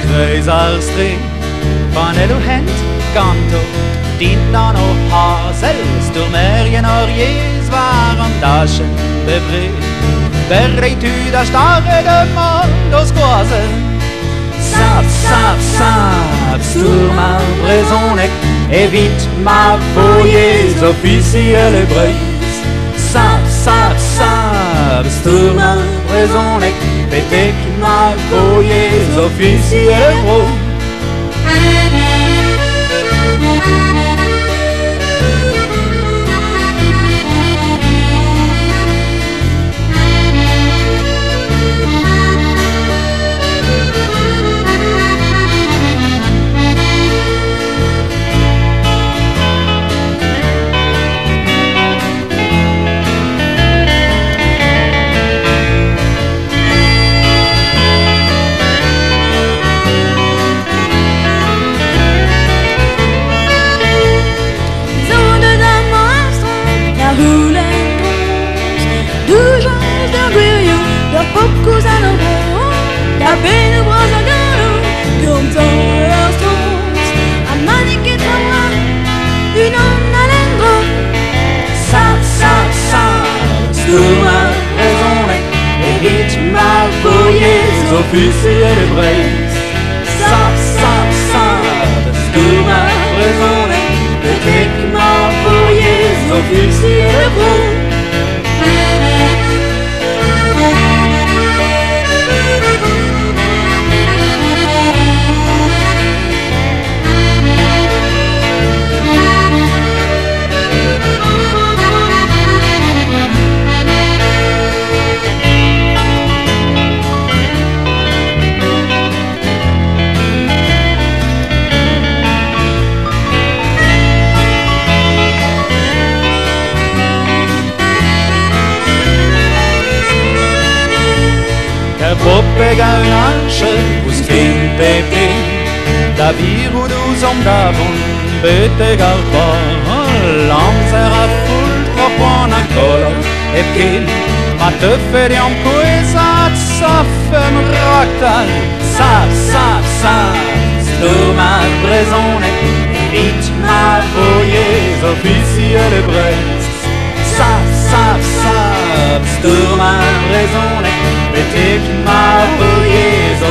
kruisarstream van Elohent kanto dient dan ook hazels door mergen orjes waarom dasje bebreed. Bereit u da starre de mondos quasi. Sap, sap, sap, sur ma brezonec, évite ma voyeuse officielle brise. Sap, sap, sap, sur ma brezonec, pétec ma voyeuse officielle brise. Poucos a não vão, a bem no bros a galo, cantam leurs tons, a manique trawa, une en alengro. Sap, sap, sap, sur ma raison, évite ma voyeuse officielle brise. Sap, sap, sap, sur ma raison, évite ma voyeuse officielle brise. Popega un'ansche, uskin pepe, da viru dus davon, bete galpa, l'anzera full tropon a colo, e pil, ma te feriam poesat, sa fem ractal, sap, sap, sap, stoma brezone, vite ma voyeuse officielle brest. Sap, sap, sap, stoma brezone, Betek ma voyeuse